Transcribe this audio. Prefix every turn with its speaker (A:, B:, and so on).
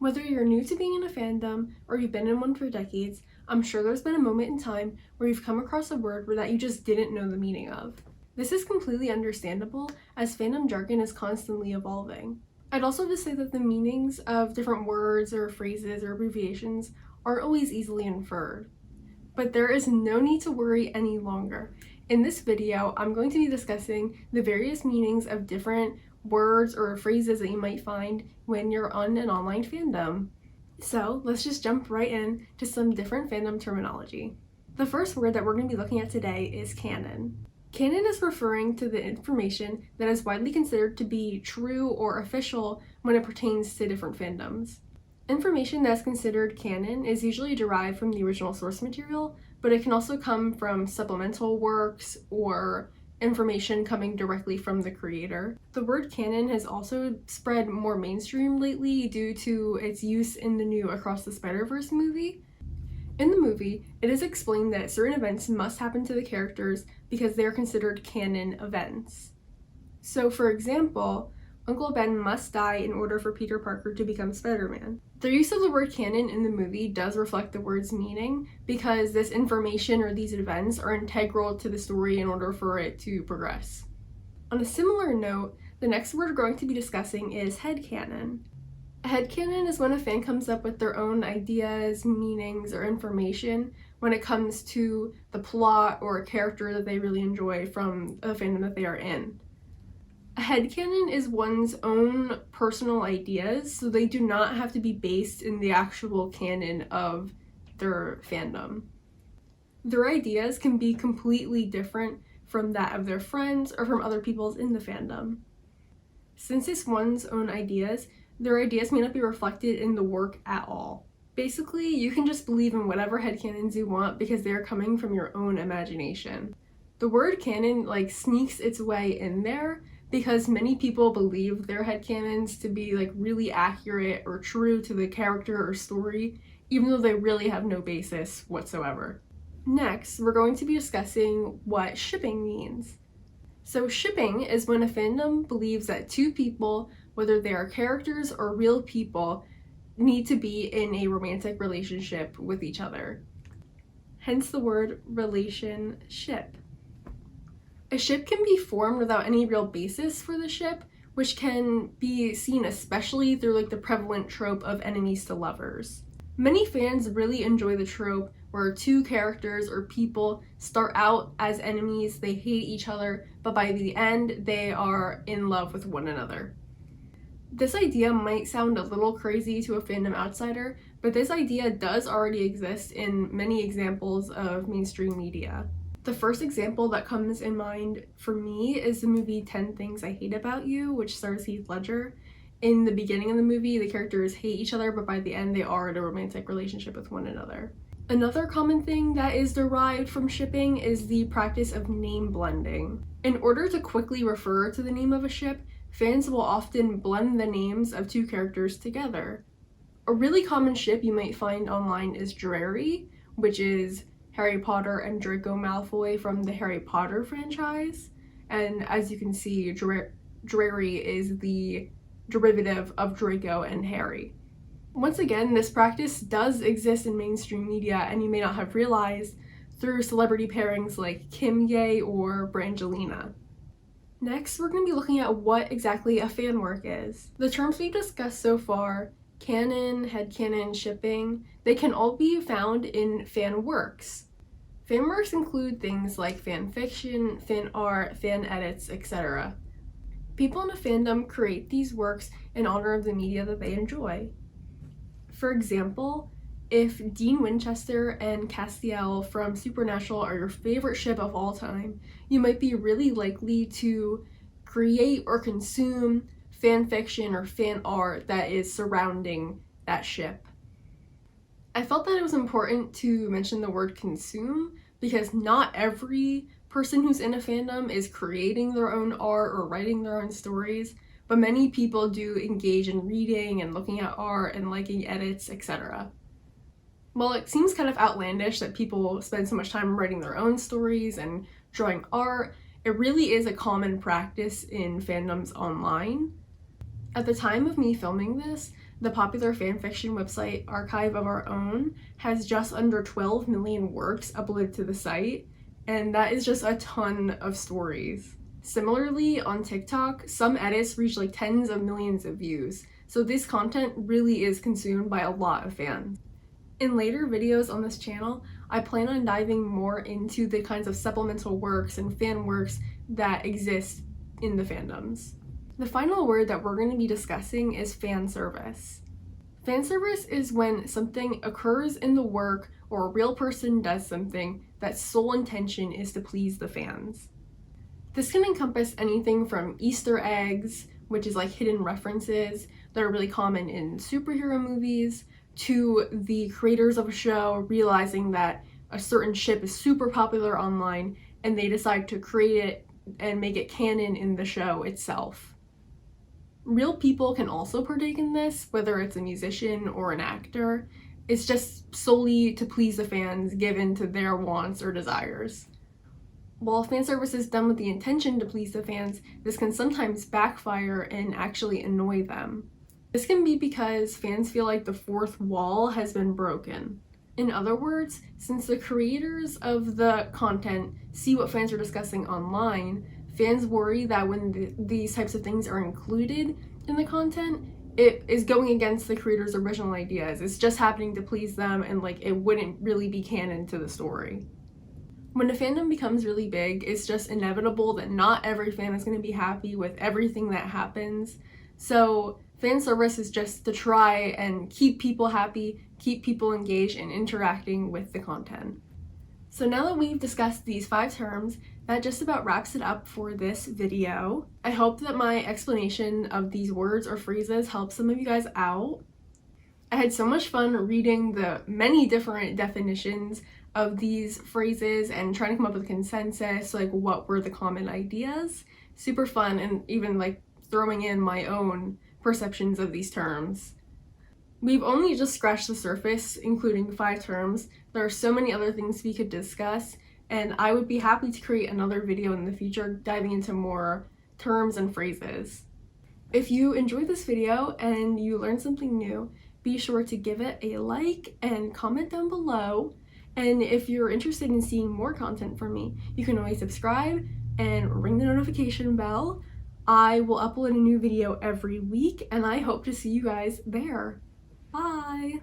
A: Whether you're new to being in a fandom or you've been in one for decades, I'm sure there's been a moment in time where you've come across a word that you just didn't know the meaning of. This is completely understandable as fandom jargon is constantly evolving. I'd also just say that the meanings of different words or phrases or abbreviations aren't always easily inferred. But there is no need to worry any longer. In this video, I'm going to be discussing the various meanings of different words or phrases that you might find when you're on an online fandom. So let's just jump right in to some different fandom terminology. The first word that we're going to be looking at today is canon. Canon is referring to the information that is widely considered to be true or official when it pertains to different fandoms. Information that's considered canon is usually derived from the original source material, but it can also come from supplemental works or information coming directly from the creator. The word canon has also spread more mainstream lately due to its use in the new Across the Spider-Verse movie. In the movie, it is explained that certain events must happen to the characters because they are considered canon events. So, for example, Uncle Ben must die in order for Peter Parker to become Spider-Man. The use of the word canon in the movie does reflect the word's meaning because this information or these events are integral to the story in order for it to progress. On a similar note, the next word we're going to be discussing is headcanon. A headcanon is when a fan comes up with their own ideas, meanings, or information when it comes to the plot or a character that they really enjoy from a fandom that they are in. A headcanon is one's own personal ideas, so they do not have to be based in the actual canon of their fandom. Their ideas can be completely different from that of their friends or from other people's in the fandom. Since it's one's own ideas, their ideas may not be reflected in the work at all. Basically, you can just believe in whatever headcanons you want because they are coming from your own imagination. The word canon sneaks its way in there because many people believe their headcanons to be really accurate or true to the character or story, even though they really have no basis whatsoever. Next, we're going to be discussing what shipping means. So shipping is when a fandom believes that two people, whether they are characters or real people, need to be in a romantic relationship with each other. Hence the word relationship. A ship can be formed without any real basis for the ship, which can be seen especially through the prevalent trope of enemies to lovers. Many fans really enjoy the trope where two characters or people start out as enemies, they hate each other, but by the end they are in love with one another. This idea might sound a little crazy to a fandom outsider, but this idea does already exist in many examples of mainstream media. The first example that comes in mind for me is the movie 10 Things I Hate About You, which stars Heath Ledger. In the beginning of the movie, the characters hate each other, but by the end they are in a romantic relationship with one another. Another common thing that is derived from shipping is the practice of name blending. In order to quickly refer to the name of a ship, fans will often blend the names of two characters together. A really common ship you might find online is Drarry, which is Harry Potter and Draco Malfoy from the Harry Potter franchise. And as you can see, Drarry is the derivative of Draco and Harry. Once again, this practice does exist in mainstream media, and you may not have realized through celebrity pairings like Kim Ye or Brangelina. Next, we're going to be looking at what exactly a fan work is. The terms we've discussed so far, canon, headcanon, shipping, they can all be found in fan works. Fan works include things like fan fiction, fan art, fan edits, etc. People in a fandom create these works in honor of the media that they enjoy. For example, if Dean Winchester and Castiel from Supernatural are your favorite ship of all time, you might be really likely to create or consume fan fiction or fan art that is surrounding that ship. I felt that it was important to mention the word consume because not every person who's in a fandom is creating their own art or writing their own stories, but many people do engage in reading and looking at art and liking edits, etc. While it seems kind of outlandish that people spend so much time writing their own stories and drawing art, it really is a common practice in fandoms online. At the time of me filming this, The popular fanfiction website Archive of Our Own has just under 12 million works uploaded to the site, and that is just a ton of stories. Similarly, on TikTok, some edits reach like tens of millions of views, so this content really is consumed by a lot of fans. In later videos on this channel, I plan on diving more into the kinds of supplemental works and fan works that exist in the fandoms. The final word that we're going to be discussing is fan service. Fan service is when something occurs in the work or a real person does something that sole intention is to please the fans. This can encompass anything from Easter eggs, which is like hidden references that are really common in superhero movies, to the creators of a show realizing that a certain ship is super popular online and they decide to create it and make it canon in the show itself. Real people can also partake in this, whether it's a musician or an actor. It's just solely to please the fans, given to their wants or desires. While fan service is done with the intention to please the fans, this can sometimes backfire and actually annoy them. This can be because fans feel like the fourth wall has been broken. In other words, since the creators of the content see what fans are discussing online, fans worry that when these types of things are included in the content, it is going against the creator's original ideas. It's just happening to please them, and like it wouldn't really be canon to the story. When a fandom becomes really big, it's just inevitable that not every fan is going to be happy with everything that happens. So fan service is just to try and keep people happy, keep people engaged and interacting with the content. So now that we've discussed these 5 terms, that just about wraps it up for this video. I hope that my explanation of these words or phrases helps some of you guys out. I had so much fun reading the many different definitions of these phrases and trying to come up with a consensus, like what were the common ideas. Super fun, and even like throwing in my own perceptions of these terms. We've only just scratched the surface, including 5 terms. There are so many other things we could discuss, and I would be happy to create another video in the future diving into more terms and phrases. If you enjoyed this video and you learned something new, be sure to give it a like and comment down below. And if you're interested in seeing more content from me, you can always subscribe and ring the notification bell. I will upload a new video every week, and I hope to see you guys there. Bye!